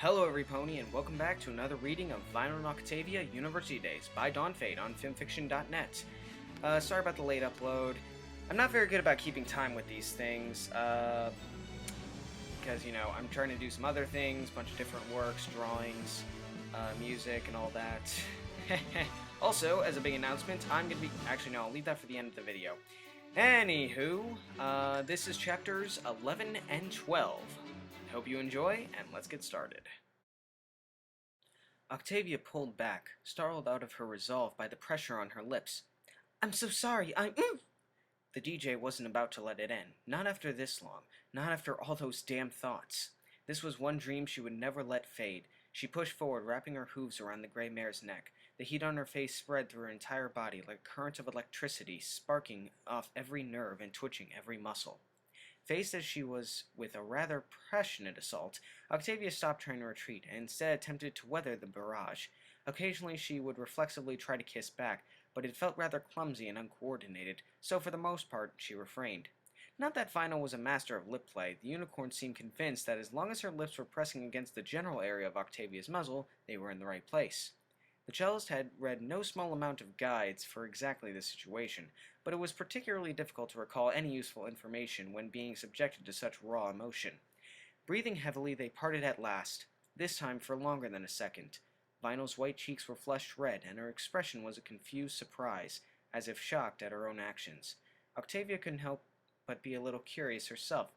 Hello everypony and welcome back to another reading of Vinyl and Octavia University Days by DawnFade on filmfiction.net. Sorry about the late upload. I'm not very good about keeping time with these things, because, I'm trying to do some other things, bunch of different works, drawings, music, and all that. Also, as a big announcement, I'm going to be... Actually, no, I'll leave that for the end of the video. Anywho, this is chapters 11 and 12. Hope you enjoy, and let's get started. Octavia pulled back, startled out of her resolve by the pressure on her lips. I'm so sorry, The DJ wasn't about to let it in. Not after this long. Not after all those damn thoughts. This was one dream she would never let fade. She pushed forward, wrapping her hooves around the gray mare's neck. The heat on her face spread through her entire body like a current of electricity, sparking off every nerve and twitching every muscle. Faced as she was with a rather passionate assault, Octavia stopped trying to retreat and instead attempted to weather the barrage. Occasionally she would reflexively try to kiss back, but it felt rather clumsy and uncoordinated, so for the most part she refrained. Not that Vinyl was a master of lip play. The unicorn seemed convinced that as long as her lips were pressing against the general area of Octavia's muzzle, they were in the right place. The cellist had read no small amount of guides for exactly this situation, but it was particularly difficult to recall any useful information when being subjected to such raw emotion. Breathing heavily, they parted at last, this time for longer than a second. Vinyl's white cheeks were flushed red, and her expression was a confused surprise, as if shocked at her own actions. Octavia couldn't help but be a little curious herself.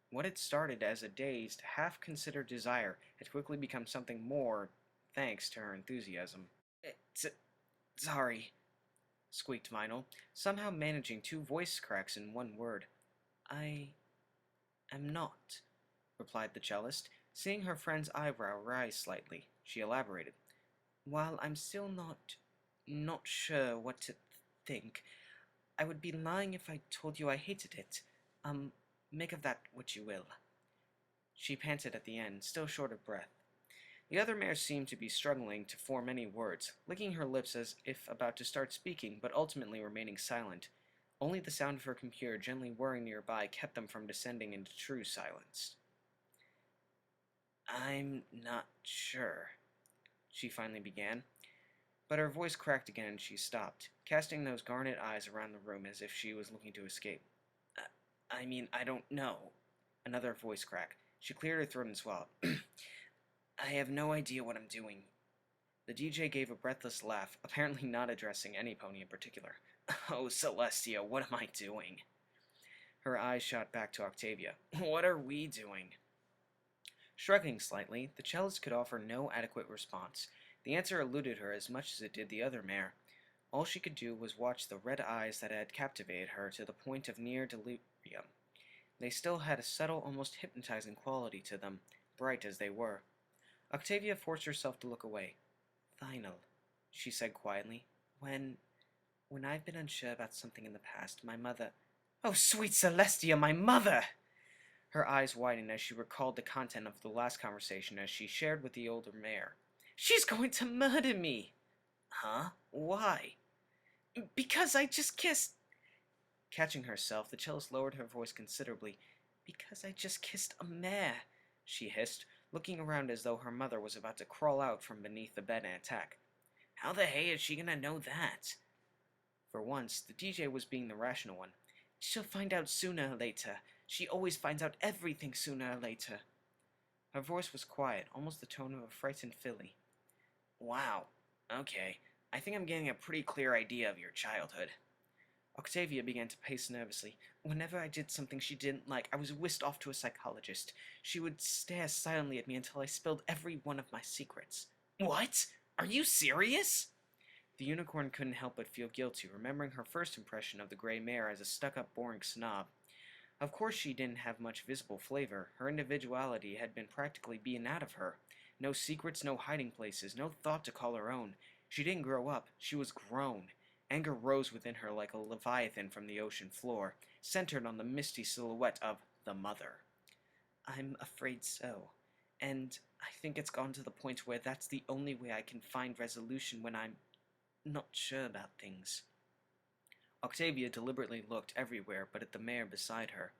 What had started as a dazed, half-considered desire had quickly become something more, thanks to her enthusiasm. Sorry, squeaked Vinyl, somehow managing two voice cracks in one word. I am not, replied the cellist. Seeing her friend's eyebrow rise slightly, she elaborated. While I'm still not sure what to think, I would be lying if I told you I hated it. Make of that what you will. She panted at the end, still short of breath. The other mare seemed to be struggling to form any words, licking her lips as if about to start speaking, but ultimately remaining silent. Only the sound of her computer gently whirring nearby kept them from descending into true silence. I'm not sure, she finally began, but her voice cracked again and she stopped, casting those garnet eyes around the room as if she was looking to escape. I don't know. Another voice crack. She cleared her throat and swallowed. I have no idea what I'm doing. The DJ gave a breathless laugh, apparently not addressing any pony in particular. Oh, Celestia, what am I doing? Her eyes shot back to Octavia. What are we doing? Shrugging slightly, the cellist could offer no adequate response. The answer eluded her as much as it did the other mare. All she could do was watch the red eyes that had captivated her to the point of near delirium. They still had a subtle, almost hypnotizing quality to them, bright as they were. Octavia forced herself to look away. Vinyl, she said quietly. When I've been unsure about something in the past, my mother... Oh, sweet Celestia, my mother! Her eyes widened as she recalled the content of the last conversation as she shared with the older mare. She's going to murder me! Huh? Why? Because I just kissed... Catching herself, the cellist lowered her voice considerably. Because I just kissed a mare, she hissed, looking around as though her mother was about to crawl out from beneath the bed and attack. How the hey is she gonna know that? For once, the DJ was being the rational one. She'll find out sooner or later. She always finds out everything sooner or later. Her voice was quiet, almost the tone of a frightened filly. Wow. Okay. I think I'm getting a pretty clear idea of your childhood. Octavia began to pace nervously. Whenever I did something she didn't like, I was whisked off to a psychologist. She would stare silently at me until I spilled every one of my secrets. What? Are you serious? The unicorn couldn't help but feel guilty, remembering her first impression of the gray mare as a stuck-up, boring snob. Of course she didn't have much visible flavor. Her individuality had been practically beaten out of her. No secrets, no hiding places, no thought to call her own. She didn't grow up. She was grown. Anger rose within her like a leviathan from the ocean floor, centered on the misty silhouette of the mother. I'm afraid so. And I think it's gone to the point where that's the only way I can find resolution when I'm not sure about things. Octavia deliberately looked everywhere but at the mare beside her.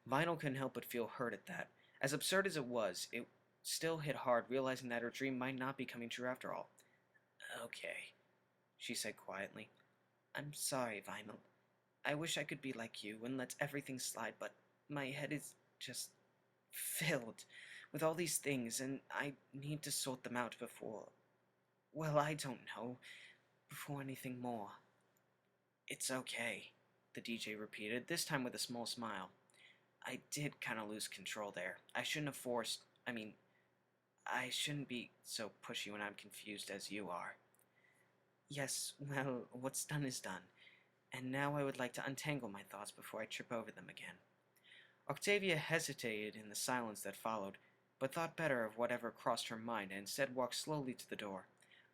Vinyl couldn't help but feel hurt at that. As absurd as it was, it still hit hard, realizing that her dream might not be coming true after all. Okay, she said quietly. I'm sorry, Vinyl. I wish I could be like you and let everything slide, but my head is just filled with all these things, and I need to sort them out before, well, I don't know, before anything more. It's okay, the DJ repeated, this time with a small smile. I did kind of lose control there. I shouldn't be so pushy when I'm confused as you are. Yes, well, what's done is done, and now I would like to untangle my thoughts before I trip over them again. Octavia hesitated in the silence that followed, but thought better of whatever crossed her mind and instead walked slowly to the door.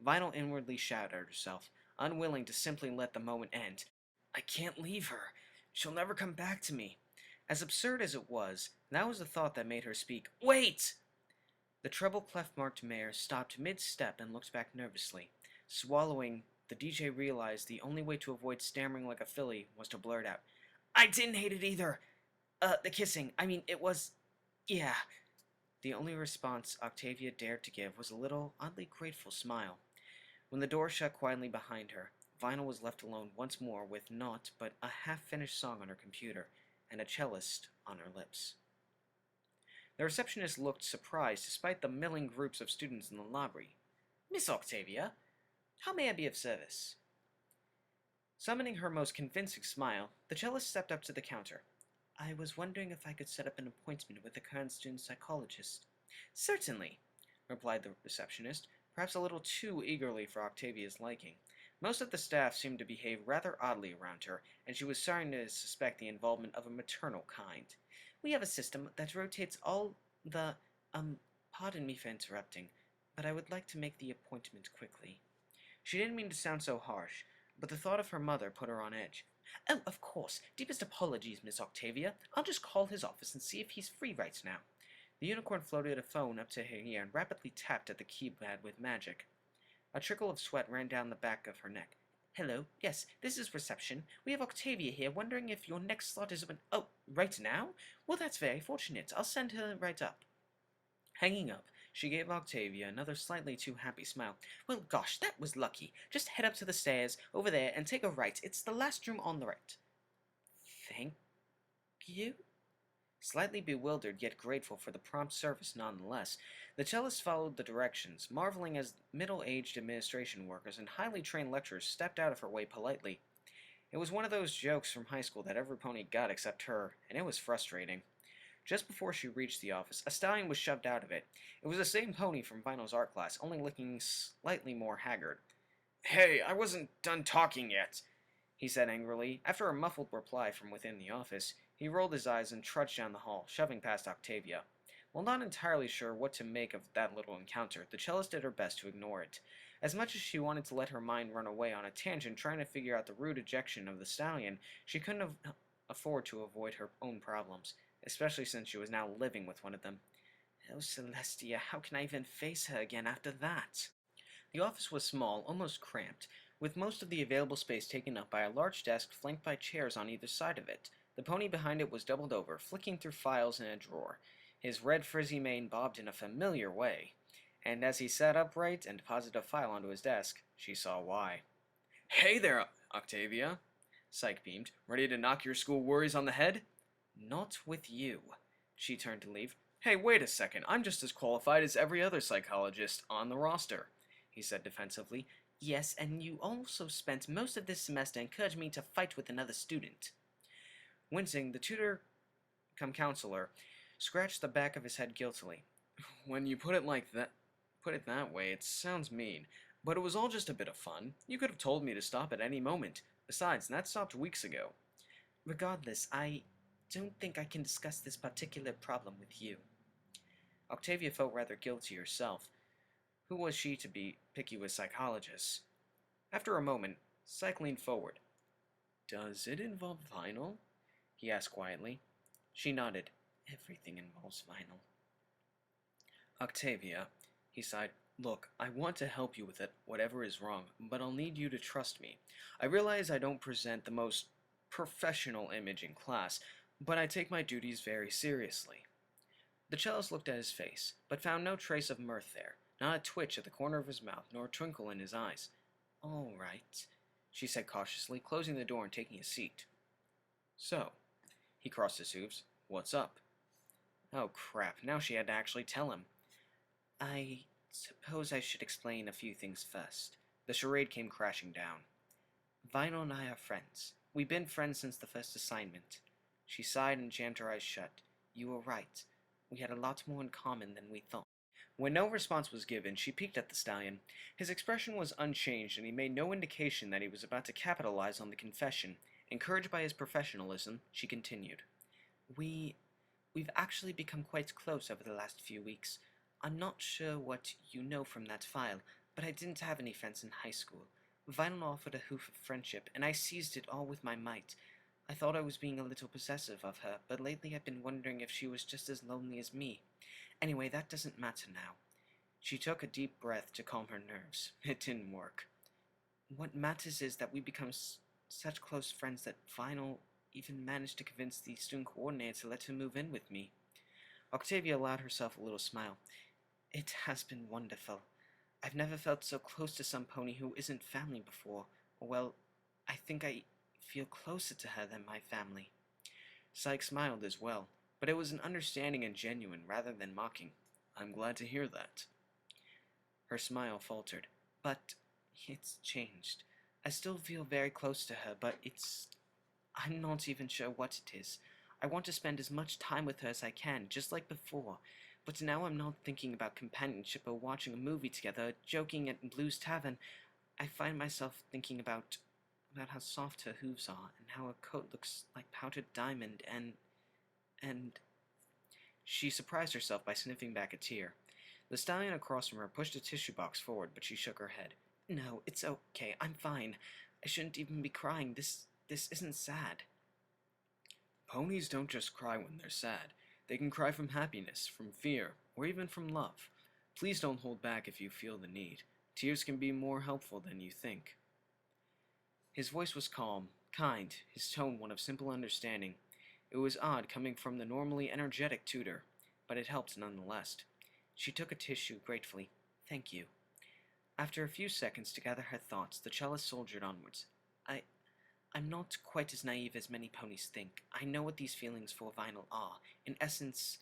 Vinyl inwardly shouted at herself, unwilling to simply let the moment end. I can't leave her. She'll never come back to me. As absurd as it was, that was the thought that made her speak. Wait! The treble clef-marked mare stopped mid-step and looked back nervously. Swallowing, the DJ realized the only way to avoid stammering like a filly was to blurt out, I didn't hate it either! The kissing, it was... yeah. The only response Octavia dared to give was a little, oddly grateful smile. When the door shut quietly behind her, Vinyl was left alone once more with naught but a half-finished song on her computer and a cellist on her lips. The receptionist looked surprised despite the milling groups of students in the lobby. Miss Octavia, how may I be of service? Summoning her most convincing smile, the cellist stepped up to the counter. I was wondering if I could set up an appointment with the current student psychologist. Certainly, replied the receptionist, perhaps a little too eagerly for Octavia's liking. Most of the staff seemed to behave rather oddly around her, and she was starting to suspect the involvement of a maternal kind. We have a system that rotates all the, pardon me for interrupting, but I would like to make the appointment quickly. She didn't mean to sound so harsh, but the thought of her mother put her on edge. Oh, of course. Deepest apologies, Miss Octavia. I'll just call his office and see if he's free right now. The unicorn floated a phone up to her ear and rapidly tapped at the keypad with magic. A trickle of sweat ran down the back of her neck. Hello, yes, this is reception. We have Octavia here, wondering if your next slot is open. Oh, right now? Well, that's very fortunate. I'll send her right up. Hanging up, she gave Octavia another slightly too happy smile. Well, gosh, that was lucky. Just head up to the stairs, over there, and take a right. It's the last room on the right. Thank you? Slightly bewildered, yet grateful for the prompt service nonetheless, the cellist followed the directions, marveling as middle-aged administration workers and highly trained lecturers stepped out of her way politely. It was one of those jokes from high school that every pony got except her, and it was frustrating. Just before she reached the office, a stallion was shoved out of it. It was the same pony from Vinyl's art class, only looking slightly more haggard. Hey, I wasn't done talking yet, he said angrily. After a muffled reply from within the office, he rolled his eyes and trudged down the hall, shoving past Octavia. While not entirely sure what to make of that little encounter, the cellist did her best to ignore it. As much as she wanted to let her mind run away on a tangent trying to figure out the rude ejection of the stallion, she couldn't afford to avoid her own problems, especially since she was now living with one of them. Oh, Celestia, how can I even face her again after that? The office was small, almost cramped, with most of the available space taken up by a large desk flanked by chairs on either side of it. The pony behind it was doubled over, flicking through files in a drawer. His red frizzy mane bobbed in a familiar way, and as he sat upright and deposited a file onto his desk, she saw why. Hey there, Octavia, Psyche beamed. Ready to knock your school worries on the head? Not with you. She turned to leave. Hey, wait a second. I'm just as qualified as every other psychologist on the roster, he said defensively. Yes, and you also spent most of this semester encouraging me to fight with another student. Wincing, the tutor-cum-counselor scratched the back of his head guiltily. When you put it that way, it sounds mean. But it was all just a bit of fun. You could have told me to stop at any moment. Besides, that stopped weeks ago. Regardless, I don't think I can discuss this particular problem with you. Octavia felt rather guilty herself. Who was she to be picky with psychologists? After a moment, Psyche leaned forward. Does it involve Vinyl? He asked quietly. She nodded. Everything involves Vinyl. Octavia, he sighed. Look, I want to help you with it, whatever is wrong, but I'll need you to trust me. I realize I don't present the most professional image in class, but I take my duties very seriously. The cellist looked at his face, but found no trace of mirth there, not a twitch at the corner of his mouth, nor a twinkle in his eyes. "All right," she said cautiously, closing the door and taking a seat. "So," he crossed his hooves, "what's up?" Oh crap, now she had to actually tell him. "I suppose I should explain a few things first." The charade came crashing down. "Vinyl and I are friends. We've been friends since the first assignment." She sighed and jammed her eyes shut. "You were right. We had a lot more in common than we thought." When no response was given, she peeked at the stallion. His expression was unchanged, and he made no indication that he was about to capitalize on the confession. Encouraged by his professionalism, she continued. We've actually become quite close over the last few weeks. I'm not sure what you know from that file, but I didn't have any friends in high school. Vinyl offered a hoof of friendship, and I seized it all with my might. I thought I was being a little possessive of her, but lately I've been wondering if she was just as lonely as me. Anyway, that doesn't matter now. She took a deep breath to calm her nerves. It didn't work. What matters is that we become such close friends that Vinyl even managed to convince the student coordinator to let her move in with me. Octavia allowed herself a little smile. It has been wonderful. I've never felt so close to some pony who isn't family before. Well, I think I feel closer to her than my family. Syke smiled as well, but it was an understanding and genuine rather than mocking. I'm glad to hear that. Her smile faltered. But it's changed. I still feel very close to her, but I'm not even sure what it is. I want to spend as much time with her as I can, just like before. But now I'm not thinking about companionship or watching a movie together, joking at Blue's Tavern. I find myself thinking about how soft her hooves are, and how her coat looks like powdered diamond, and... She surprised herself by sniffing back a tear. The stallion across from her pushed a tissue box forward, but she shook her head. No, it's okay. I'm fine. I shouldn't even be crying. This isn't sad. Ponies don't just cry when they're sad. They can cry from happiness, from fear, or even from love. Please don't hold back if you feel the need. Tears can be more helpful than you think. His voice was calm, kind, his tone one of simple understanding. It was odd coming from the normally energetic tutor, but it helped nonetheless. She took a tissue gratefully. Thank you. After a few seconds to gather her thoughts, the cellist soldiered onwards. I'm not quite as naive as many ponies think. I know what these feelings for Vinyl are. In essence,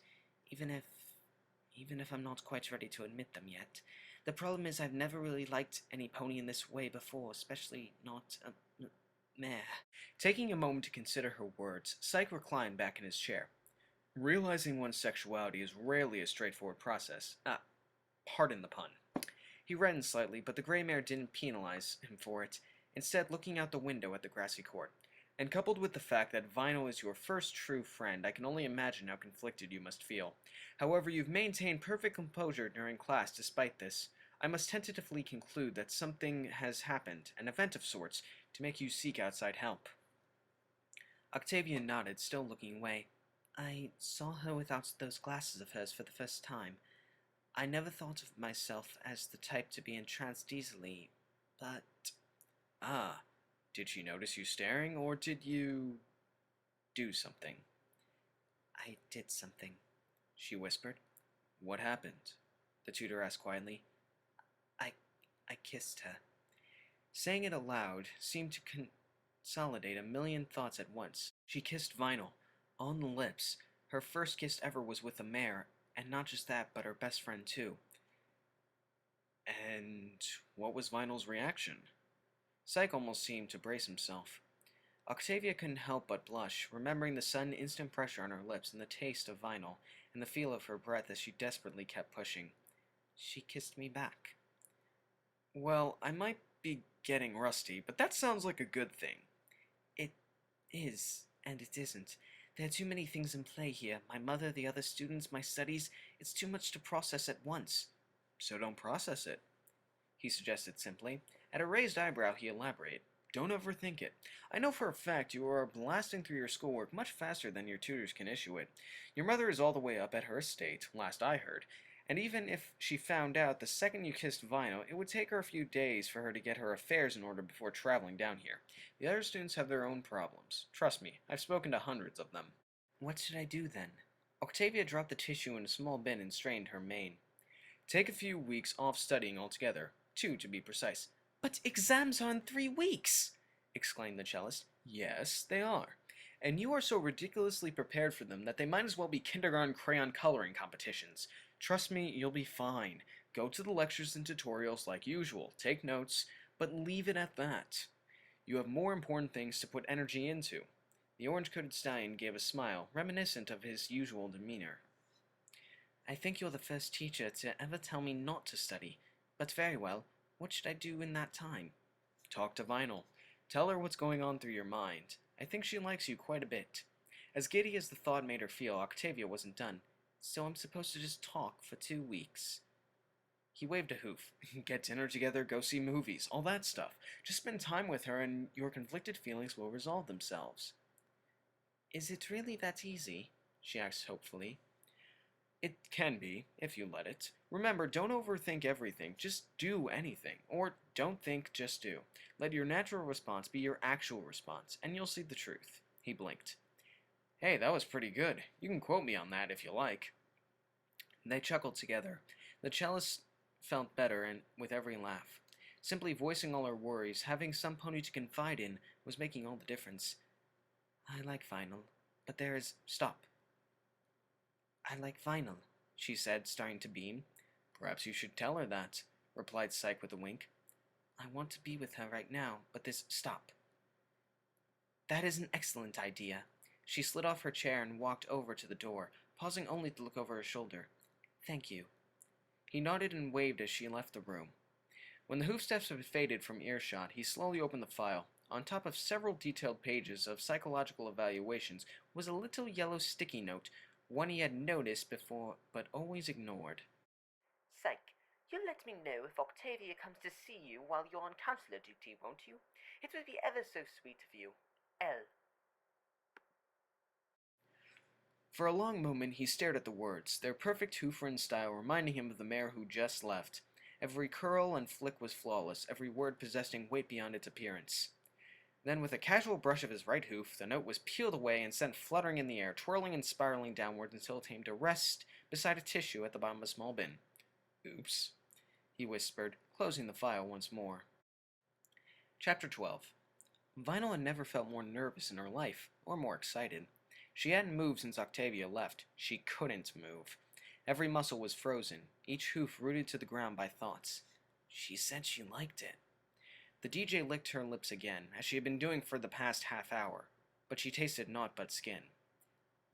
even if I'm not quite ready to admit them yet. The problem is I've never really liked any pony in this way before, especially not a meh. Taking a moment to consider her words, Syke reclined back in his chair. Realizing one's sexuality is rarely a straightforward process. Pardon the pun. He reddened slightly, but the gray mare didn't penalize him for it, instead looking out the window at the grassy court. And coupled with the fact that Vinyl is your first true friend, I can only imagine how conflicted you must feel. However, you've maintained perfect composure during class despite this. I must tentatively conclude that something has happened, an event of sorts, to make you seek outside help. Octavia nodded, still looking away. I saw her without those glasses of hers for the first time. I never thought of myself as the type to be entranced easily, but... Ah, did she notice you staring, or did you... do something? I did something, she whispered. What happened? The tutor asked quietly. I kissed her. Saying it aloud seemed to consolidate a million thoughts at once. She kissed Vinyl, on the lips. Her first kiss ever was with a mare, and not just that, but her best friend too. And what was Vinyl's reaction? Syke almost seemed to brace himself. Octavia couldn't help but blush, remembering the sudden instant pressure on her lips and the taste of Vinyl, and the feel of her breath as she desperately kept pushing. She kissed me back. Well, I might be getting rusty, but that sounds like a good thing. It is, and it isn't. There are too many things in play here. My mother, the other students, my studies. It's too much to process at once. So don't process it, he suggested simply. At a raised eyebrow, he elaborated. Don't overthink it. I know for a fact you are blasting through your schoolwork much faster than your tutors can issue it. Your mother is all the way up at her estate, last I heard. And even if she found out the second you kissed Vinyl, it would take her a few days for her to get her affairs in order before traveling down here. The other students have their own problems. Trust me, I've spoken to hundreds of them. What should I do then? Octavia dropped the tissue in a small bin and strained her mane. Take a few weeks off studying altogether. 2 to be precise. But exams are in 3 weeks! Exclaimed the cellist. Yes, they are. And you are so ridiculously prepared for them that they might as well be kindergarten crayon coloring competitions. Trust me, you'll be fine. Go to the lectures and tutorials like usual. Take notes, but leave it at that. You have more important things to put energy into. The orange-coated stallion gave a smile, reminiscent of his usual demeanor. I think you're the first teacher to ever tell me not to study. But very well, what should I do in that time? Talk to Vinyl. Tell her what's going on through your mind. I think she likes you quite a bit. As giddy as the thought made her feel, Octavia wasn't done. So I'm supposed to just talk for 2 weeks. He waved a hoof. Get dinner together, go see movies, all that stuff. Just spend time with her and your conflicted feelings will resolve themselves. Is it really that easy? She asked hopefully. It can be, if you let it. Remember, don't overthink everything. Just do anything. Or don't think, just do. Let your natural response be your actual response, and you'll see the truth. He blinked. Hey, that was pretty good. You can quote me on that if you like. They chuckled together. The cellist felt better and with every laugh. Simply voicing all her worries, having some pony to confide in, was making all the difference. I like Vinyl, but there is... Stop. I like Vinyl, she said, starting to beam. Perhaps you should tell her that, replied Psyche with a wink. I want to be with her right now, but this... Stop. That is an excellent idea. She slid off her chair and walked over to the door, pausing only to look over her shoulder. Thank you. He nodded and waved as she left the room. When the hoofsteps had faded from earshot, he slowly opened the file. On top of several detailed pages of psychological evaluations was a little yellow sticky note, one he had noticed before but always ignored. Psych, you'll let me know if Octavia comes to see you while you're on counselor duty, won't you? It would be ever so sweet of you. L. For a long moment he stared at the words, their perfect Hooferen style reminding him of the mare who just left. Every curl and flick was flawless, every word possessing weight beyond its appearance. Then, with a casual brush of his right hoof, the note was peeled away and sent fluttering in the air, twirling and spiraling downwards until it came to rest beside a tissue at the bottom of a small bin. Oops, he whispered, closing the file once more. Chapter 12. Vinyl had never felt more nervous in her life, or more excited. She hadn't moved since Octavia left. She couldn't move. Every muscle was frozen, each hoof rooted to the ground by thoughts. She said she liked it. The DJ licked her lips again, as she had been doing for the past half hour, but she tasted naught but skin.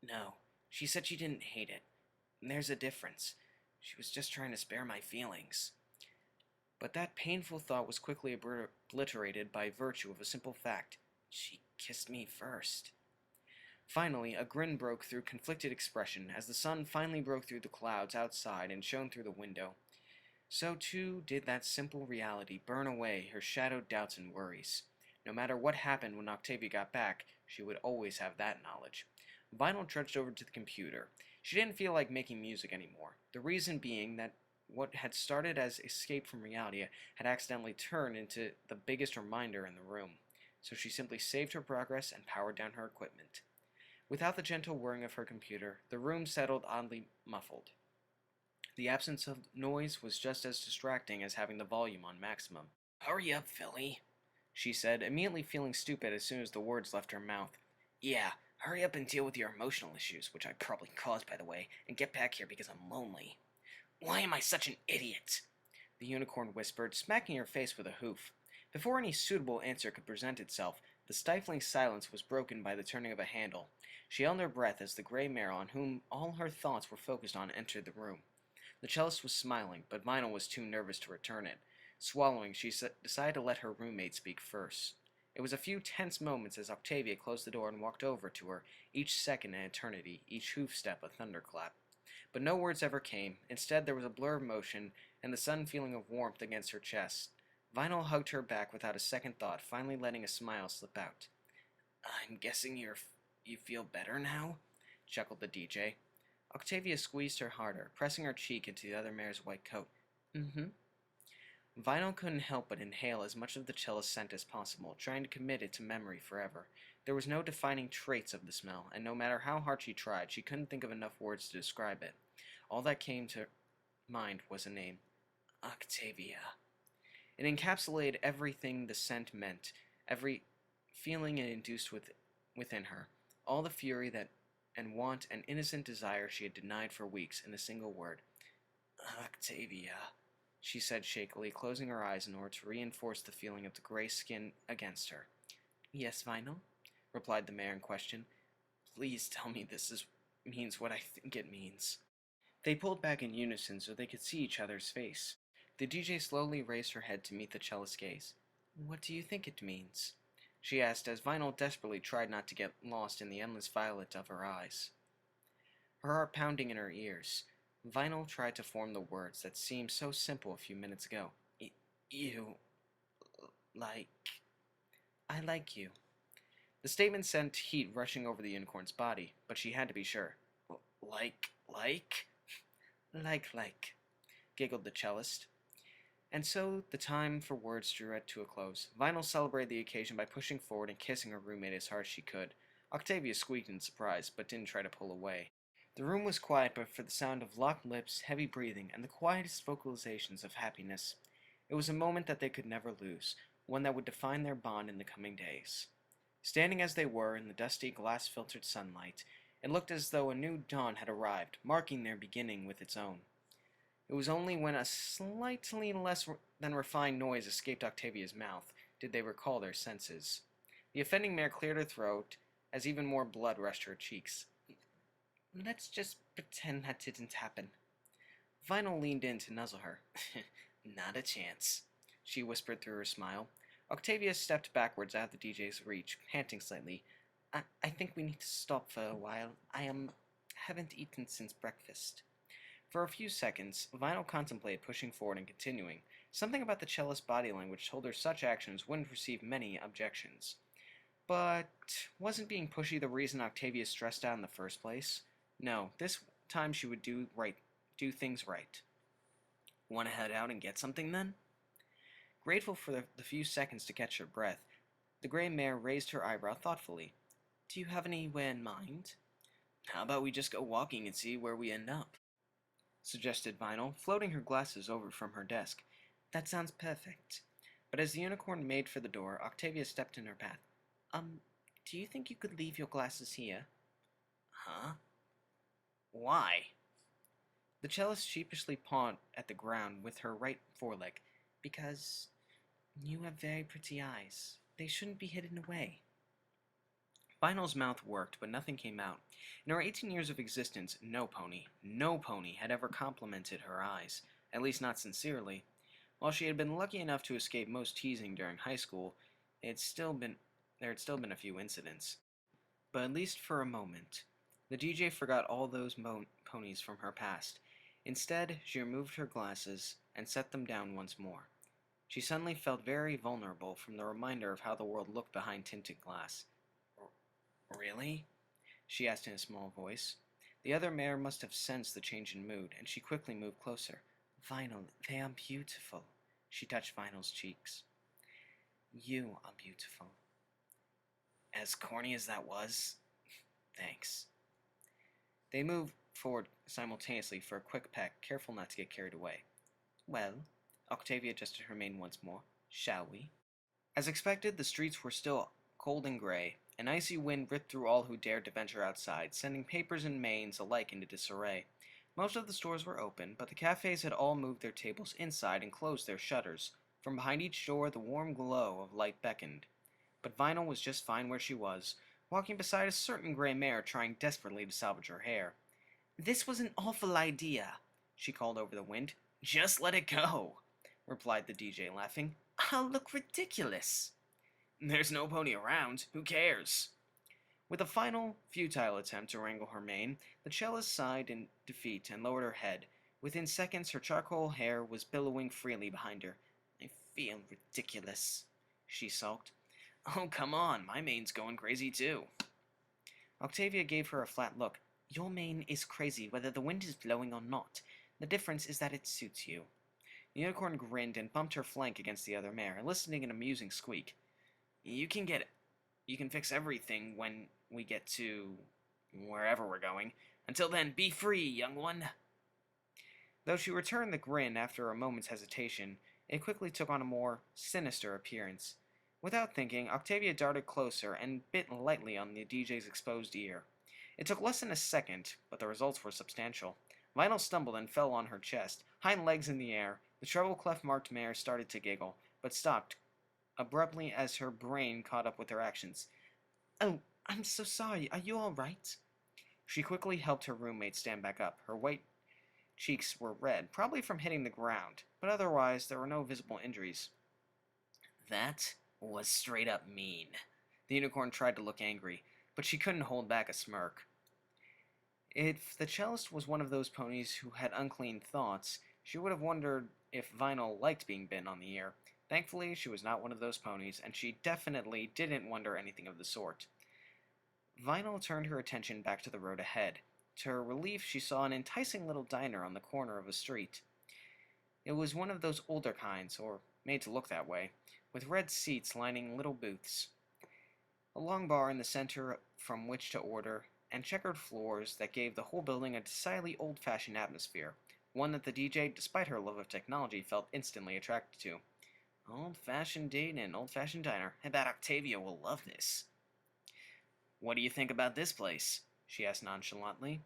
No, she said she didn't hate it. There's a difference. She was just trying to spare my feelings. But that painful thought was quickly obliterated by virtue of a simple fact. She kissed me first. Finally, a grin broke through conflicted expression as the sun finally broke through the clouds outside and shone through the window. So too did that simple reality burn away her shadowed doubts and worries. No matter what happened when Octavia got back, she would always have that knowledge. Vinyl trudged over to the computer. She didn't feel like making music anymore, the reason being that what had started as escape from reality had accidentally turned into the biggest reminder in the room, so she simply saved her progress and powered down her equipment. Without the gentle whirring of her computer, the room settled oddly muffled. The absence of noise was just as distracting as having the volume on maximum. Hurry up, Philly, she said, immediately feeling stupid as soon as the words left her mouth. Yeah, hurry up and deal with your emotional issues, which I probably caused, by the way, and get back here because I'm lonely. Why am I such an idiot? The unicorn whispered, smacking her face with a hoof. Before any suitable answer could present itself, the stifling silence was broken by the turning of a handle. She held her breath as the gray mare on whom all her thoughts were focused on entered the room. The cellist was smiling, but Vinyl was too nervous to return it. Swallowing, she decided to let her roommate speak first. It was a few tense moments as Octavia closed the door and walked over to her, each second an eternity, each hoof step a thunderclap. But no words ever came. Instead, there was a blur of motion and the sudden feeling of warmth against her chest. Vinyl hugged her back without a second thought, finally letting a smile slip out. I'm guessing you feel better now? Chuckled the DJ. Octavia squeezed her harder, pressing her cheek into the other mare's white coat. Mm-hmm. Vinyl couldn't help but inhale as much of the cellist scent as possible, trying to commit it to memory forever. There was no defining traits of the smell, and no matter how hard she tried, she couldn't think of enough words to describe it. All that came to mind was a name. Octavia. It encapsulated everything the scent meant, every feeling it induced within her, all the fury that and want and innocent desire she had denied for weeks in a single word. Octavia, she said shakily, closing her eyes in order to reinforce the feeling of the gray skin against her. Yes, Vinyl, replied the mayor in question. Please tell me means what I think it means. They pulled back in unison so they could see each other's face. The DJ slowly raised her head to meet the cellist's gaze. What do you think it means? She asked as Vinyl desperately tried not to get lost in the endless violet of her eyes. Her heart pounding in her ears, Vinyl tried to form the words that seemed so simple a few minutes ago. You... like... I like you. The statement sent heat rushing over the unicorn's body, but she had to be sure. Like... Like, giggled the cellist. And so the time for words drew to a close. Vinyl celebrated the occasion by pushing forward and kissing her roommate as hard as she could. Octavia squeaked in surprise, but didn't try to pull away. The room was quiet but for the sound of locked lips, heavy breathing, and the quietest vocalizations of happiness. It was a moment that they could never lose, one that would define their bond in the coming days. Standing as they were in the dusty, glass-filtered sunlight, it looked as though a new dawn had arrived, marking their beginning with its own. It was only when a slightly less than refined noise escaped Octavia's mouth did they recall their senses. The offending mare cleared her throat as even more blood rushed her cheeks. Let's just pretend that didn't happen. Vinyl leaned in to nuzzle her. Not a chance, she whispered through her smile. Octavia stepped backwards out of the DJ's reach, panting slightly. I think we need to stop for a while. I haven't eaten since breakfast. For a few seconds, Vinyl contemplated pushing forward and continuing. Something about the cellist's body language told her such actions wouldn't receive many objections. But wasn't being pushy the reason Octavia stressed out in the first place? No, this time she would do things right. Want to head out and get something then? Grateful for the few seconds to catch her breath, the gray mare raised her eyebrow thoughtfully. Do you have anywhere in mind? How about we just go walking and see where we end up? Suggested Vinyl, floating her glasses over from her desk. That sounds perfect. But as the unicorn made for the door, Octavia stepped in her path. Do you think you could leave your glasses here? Huh? Why? The cellist sheepishly pawed at the ground with her right foreleg. Because you have very pretty eyes. They shouldn't be hidden away. Vinyl's mouth worked, but nothing came out. In her 18 years of existence, no pony had ever complimented her eyes, at least not sincerely. While she had been lucky enough to escape most teasing during high school, there had still been a few incidents. But at least for a moment, the DJ forgot all those ponies from her past. Instead, she removed her glasses and set them down once more. She suddenly felt very vulnerable from the reminder of how the world looked behind tinted glass. Really? She asked in a small voice. The other mare must have sensed the change in mood, and she quickly moved closer. Vinyl, they are beautiful. She touched Vinyl's cheeks. You are beautiful. As corny as that was, thanks. They moved forward simultaneously for a quick peck, careful not to get carried away. Well, Octavia adjusted her mane once more. Shall we? As expected, the streets were still cold and gray. An icy wind ripped through all who dared to venture outside, sending papers and manes alike into disarray. Most of the stores were open, but the cafes had all moved their tables inside and closed their shutters. From behind each door, the warm glow of light beckoned. But Vinyl was just fine where she was, walking beside a certain gray mare trying desperately to salvage her hair. This was an awful idea, she called over the wind. Just let it go, replied the DJ, laughing. I'll look ridiculous. There's no pony around. Who cares? With a final, futile attempt to wrangle her mane, the cellist sighed in defeat and lowered her head. Within seconds, her charcoal hair was billowing freely behind her. I feel ridiculous, she sulked. Oh, come on, my mane's going crazy too. Octavia gave her a flat look. Your mane is crazy whether the wind is blowing or not. The difference is that it suits you. The unicorn grinned and bumped her flank against the other mare, eliciting an amusing squeak. You can fix everything when we get to wherever we're going. Until then, be free, young one. Though she returned the grin after a moment's hesitation, it quickly took on a more sinister appearance. Without thinking, Octavia darted closer and bit lightly on the DJ's exposed ear. It took less than a second, but the results were substantial. Vinyl stumbled and fell on her chest, hind legs in the air. The treble clef-marked mare started to giggle, but stopped abruptly as her brain caught up with her actions. Oh, I'm so sorry. Are you all right? She quickly helped her roommate stand back up. Her white cheeks were red, probably from hitting the ground, but otherwise there were no visible injuries. That was straight up mean. The unicorn tried to look angry, but she couldn't hold back a smirk. If the cellist was one of those ponies who had unclean thoughts, she would have wondered if Vinyl liked being bitten on the ear. Thankfully, she was not one of those ponies, and she definitely didn't wonder anything of the sort. Vinyl turned her attention back to the road ahead. To her relief, she saw an enticing little diner on the corner of a street. It was one of those older kinds, or made to look that way, with red seats lining little booths, a long bar in the center from which to order, and checkered floors that gave the whole building a decidedly old-fashioned atmosphere, one that the DJ, despite her love of technology, felt instantly attracted to. Old-fashioned date and an old-fashioned diner. I bet Octavia will love this. What do you think about this place? She asked nonchalantly.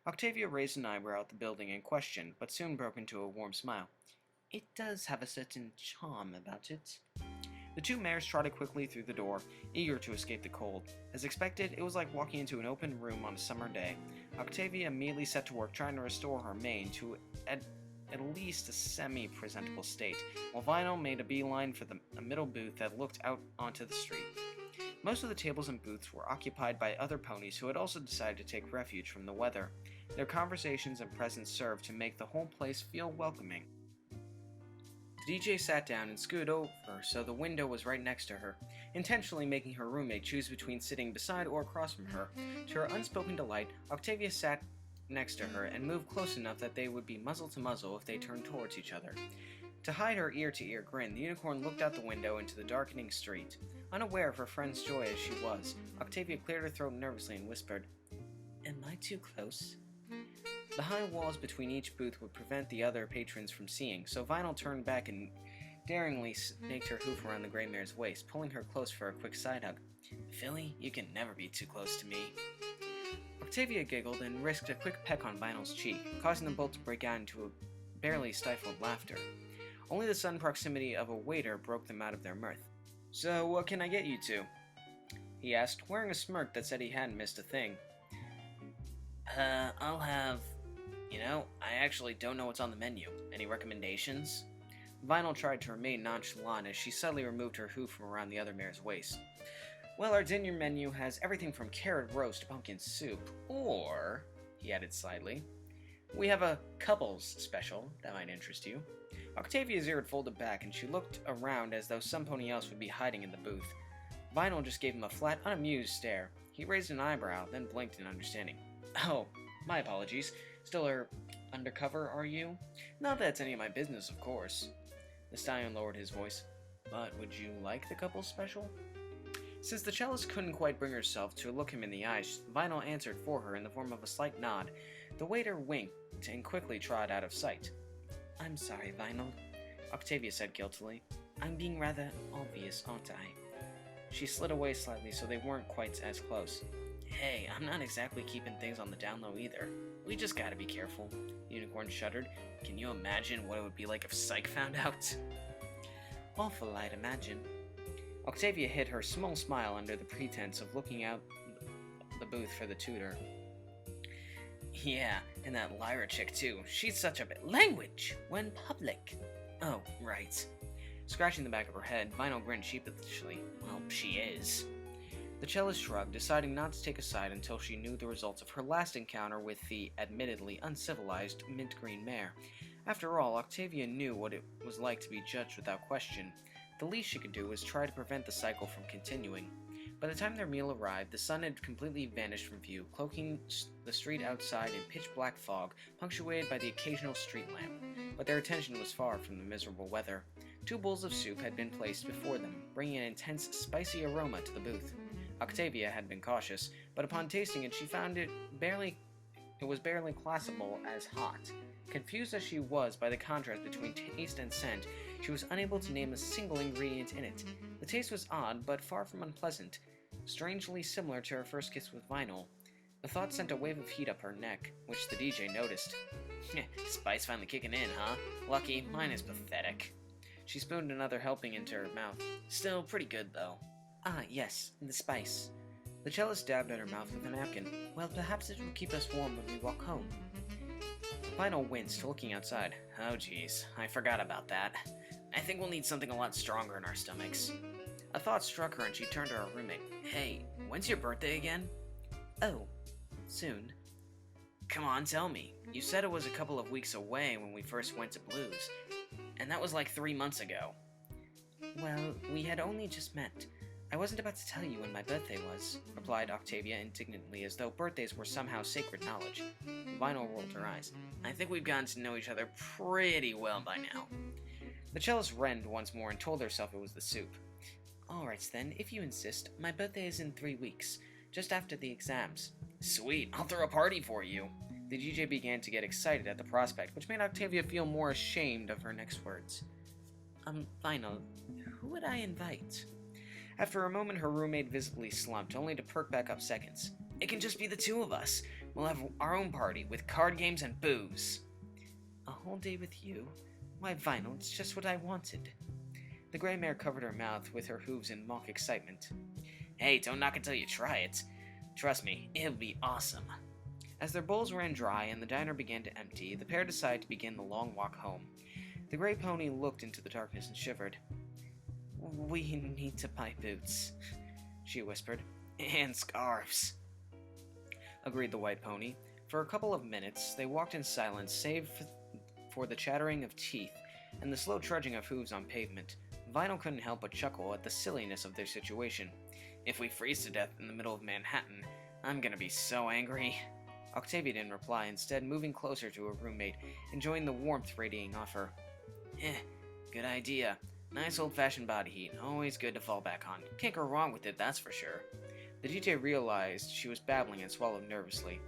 Octavia raised an eyebrow at the building in question, but soon broke into a warm smile. It does have a certain charm about it. The two mares trotted quickly through the door, eager to escape the cold. As expected, it was like walking into an open room on a summer day. Octavia immediately set to work trying to restore her mane to at least a semi-presentable state, while Vinyl made a beeline for a middle booth that looked out onto the street. Most of the tables and booths were occupied by other ponies who had also decided to take refuge from the weather. Their conversations and presence served to make the whole place feel welcoming. The DJ sat down and scooted over so the window was right next to her, intentionally making her roommate choose between sitting beside or across from her. To her unspoken delight, Octavia sat next to her and moved close enough that they would be muzzle to muzzle if they turned towards each other. To hide her ear-to-ear grin, the unicorn looked out the window into the darkening street. Unaware of her friend's joy as she was, Octavia cleared her throat nervously and whispered, Am I too close? The high walls between each booth would prevent the other patrons from seeing, so Vinyl turned back and daringly snaked her hoof around the gray mare's waist, pulling her close for a quick side hug. Filly, you can never be too close to me. Octavia giggled and risked a quick peck on Vinyl's cheek, causing them both to break out into a barely stifled laughter. Only the sudden proximity of a waiter broke them out of their mirth. So, what can I get you to? He asked, wearing a smirk that said he hadn't missed a thing. I'll have... I actually don't know what's on the menu. Any recommendations? Vinyl tried to remain nonchalant as she suddenly removed her hoof from around the other mare's waist. Well, our dinner menu has everything from carrot roast to pumpkin soup, or, he added slyly, we have a couples special that might interest you. Octavia's ear had folded back, and she looked around as though some pony else would be hiding in the booth. Vinyl just gave him a flat, unamused stare. He raised an eyebrow, then blinked in understanding. Oh, my apologies. Still undercover, are you? Not that it's any of my business, of course. The stallion lowered his voice. But would you like the couples special? Since the cellist couldn't quite bring herself to look him in the eyes, Vinyl answered for her in the form of a slight nod. The waiter winked and quickly trod out of sight. I'm sorry, Vinyl, Octavia said guiltily. I'm being rather obvious, aren't I? She slid away slightly so they weren't quite as close. Hey, I'm not exactly keeping things on the down low either. We just gotta be careful. The unicorn shuddered. Can you imagine what it would be like if Psyche found out? Awful, I'd imagine. Octavia hid her small smile under the pretense of looking out the booth for the tutor. Yeah, and that Lyra chick too. She's such a bit language when public. Oh, right. Scratching the back of her head, Vinyl grinned sheepishly. Well, she is. The cellist shrugged, deciding not to take a side until she knew the results of her last encounter with the admittedly uncivilized mint-green mare. After all, Octavia knew what it was like to be judged without question. The least she could do was try to prevent the cycle from continuing. By the time their meal arrived, the sun had completely vanished from view, cloaking the street outside in pitch-black fog, punctuated by the occasional street lamp. But their attention was far from the miserable weather. 2 bowls of soup had been placed before them, bringing an intense, spicy aroma to the booth. Octavia had been cautious, but upon tasting it, she found it was barely classable as hot. Confused as she was by the contrast between taste and scent, she was unable to name a single ingredient in it. The taste was odd, but far from unpleasant, strangely similar to her first kiss with Vinyl. The thought sent a wave of heat up her neck, which the DJ noticed. Spice finally kicking in, huh? Lucky, mine is pathetic. She spooned another helping into her mouth. Still pretty good, though. Ah, yes, the spice. The cellist dabbed at her mouth with a napkin. Well, perhaps it will keep us warm when we walk home. Vinyl winced, looking outside. Oh, geez, I forgot about that. I think we'll need something a lot stronger in our stomachs. A thought struck her and she turned to her roommate. Hey, when's your birthday again? Oh, soon. Come on, tell me. You said it was a couple of weeks away when we first went to Blues, and that was like 3 months ago. Well, we had only just met. I wasn't about to tell you when my birthday was, replied Octavia indignantly, as though birthdays were somehow sacred knowledge. Vinyl rolled her eyes. I think we've gotten to know each other pretty well by now. The cellist reddened once more and told herself it was the soup. Alright then, if you insist, my birthday is in 3 weeks, just after the exams. Sweet, I'll throw a party for you. The DJ began to get excited at the prospect, which made Octavia feel more ashamed of her next words. Vinyl, who would I invite? After a moment, her roommate visibly slumped, only to perk back up seconds. It can just be the 2 of us. We'll have our own party, with card games and booze. A whole day with you? Why, Vinyl, it's just what I wanted. The gray mare covered her mouth with her hooves in mock excitement. Hey, don't knock it till you try it. Trust me, it'll be awesome. As their bowls ran dry and the diner began to empty, the pair decided to begin the long walk home. The gray pony looked into the darkness and shivered. We need to buy boots, she whispered. And scarves, agreed the white pony. For a couple of minutes, they walked in silence, save for the chattering of teeth and the slow trudging of hooves on pavement. Vinyl couldn't help but chuckle at the silliness of their situation. If we freeze to death in the middle of Manhattan, I'm gonna be so angry. Octavia didn't reply, instead moving closer to her roommate, enjoying the warmth radiating off her. Good idea. Nice old-fashioned body heat, always good to fall back on. Can't go wrong with it, that's for sure. The DJ realized she was babbling and swallowed nervously.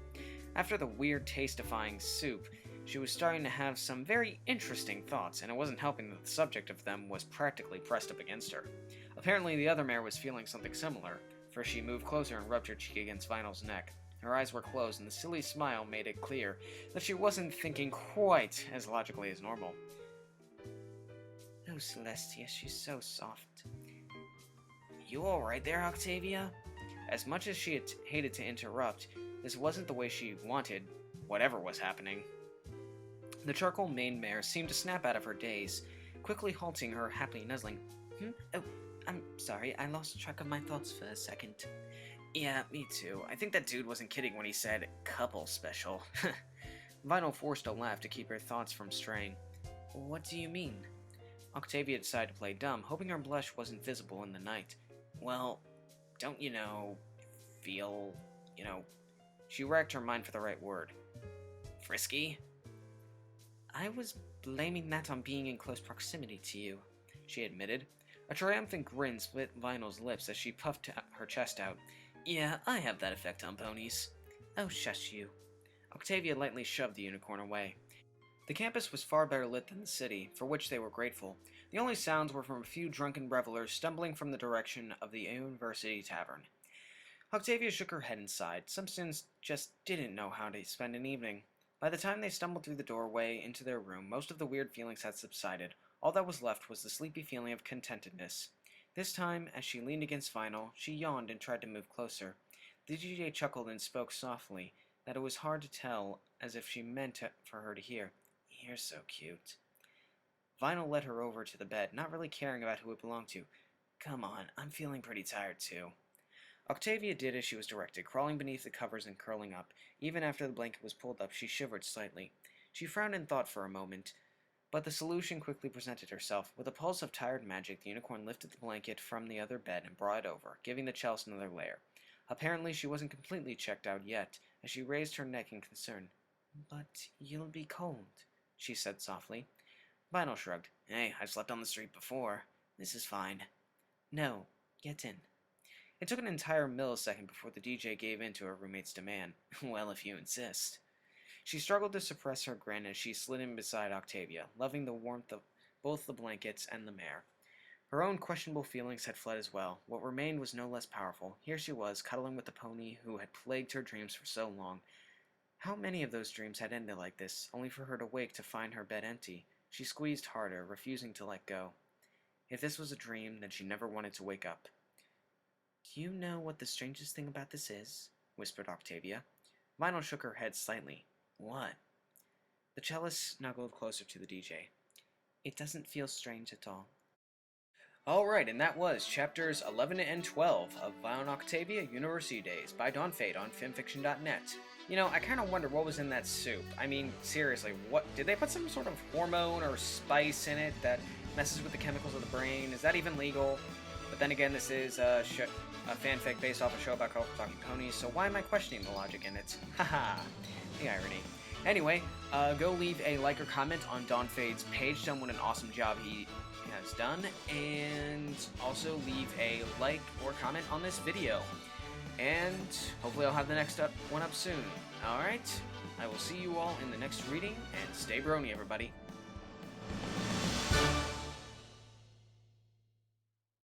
After the weird taste-defying soup, she was starting to have some very interesting thoughts, and it wasn't helping that the subject of them was practically pressed up against her. Apparently the other mare was feeling something similar, for she moved closer and rubbed her cheek against Vinyl's neck. Her eyes were closed, and the silly smile made it clear that she wasn't thinking quite as logically as normal. Oh, Celestia, she's so soft. You alright there, Octavia? As much as she had hated to interrupt, this wasn't the way she wanted whatever was happening. The charcoal-maned mare seemed to snap out of her daze, quickly halting her happily nuzzling. Oh, I'm sorry, I lost track of my thoughts for a second. Yeah, me too. I think that dude wasn't kidding when he said, couple special. Vinyl forced a laugh to keep her thoughts from straying. What do you mean? Octavia decided to play dumb, hoping her blush wasn't visible in the night. Well, don't feel, She racked her mind for the right word. Frisky? I was blaming that on being in close proximity to you, she admitted. A triumphant grin split Vinyl's lips as she puffed her chest out. Yeah, I have that effect on ponies. Oh, shush you. Octavia lightly shoved the unicorn away. The campus was far better lit than the city, for which they were grateful. The only sounds were from a few drunken revelers stumbling from the direction of the University Tavern. Octavia shook her head and sighed. Some students just didn't know how to spend an evening. By the time they stumbled through the doorway into their room, most of the weird feelings had subsided. All that was left was the sleepy feeling of contentedness. This time, as she leaned against Vinyl, she yawned and tried to move closer. The DJ chuckled and spoke softly, that it was hard to tell, as if she meant for her to hear. You're so cute. Vinyl led her over to the bed, not really caring about who it belonged to. Come on, I'm feeling pretty tired too. Octavia did as she was directed, crawling beneath the covers and curling up. Even after the blanket was pulled up, she shivered slightly. She frowned in thought for a moment, But the solution quickly presented herself. With a pulse of tired magic, the unicorn lifted the blanket from the other bed and brought it over, giving the cellist another layer. Apparently, she wasn't completely checked out yet, as she raised her neck in concern. "But you'll be cold," she said softly. Vinyl shrugged. "Hey, I've slept on the street before. This is fine." "No, get in." It took an entire millisecond before the DJ gave in to her roommate's demand. "Well, if you insist." She struggled to suppress her grin as she slid in beside Octavia, loving the warmth of both the blankets and the mare. Her own questionable feelings had fled as well. What remained was no less powerful. Here she was, cuddling with the pony who had plagued her dreams for so long. How many of those dreams had ended like this, only for her to wake to find her bed empty? She squeezed harder, refusing to let go. If this was a dream, then she never wanted to wake up. "Do you know what the strangest thing about this is?" whispered Octavia. Vinyl shook her head slightly. "What?" The cellist snuggled closer to the DJ. "It doesn't feel strange at all." Alright, and that was chapters 11 and 12 of Violent Octavia University Days by DawnFade on fanfiction.net. You know, I kind of wonder what was in that soup. I mean, seriously, what did they put some sort of hormone or spice in it that messes with the chemicals of the brain? Is that even legal? But then again, this is a fanfic based off a show about talking ponies, so why am I questioning the logic in it? Haha, the irony. Anyway, go leave a like or comment on DawnFade's page. Tell him what an awesome job he has done, and also leave a like or comment on this video. And hopefully I'll have the next one up soon. Alright, I will see you all in the next reading, and stay brony, everybody.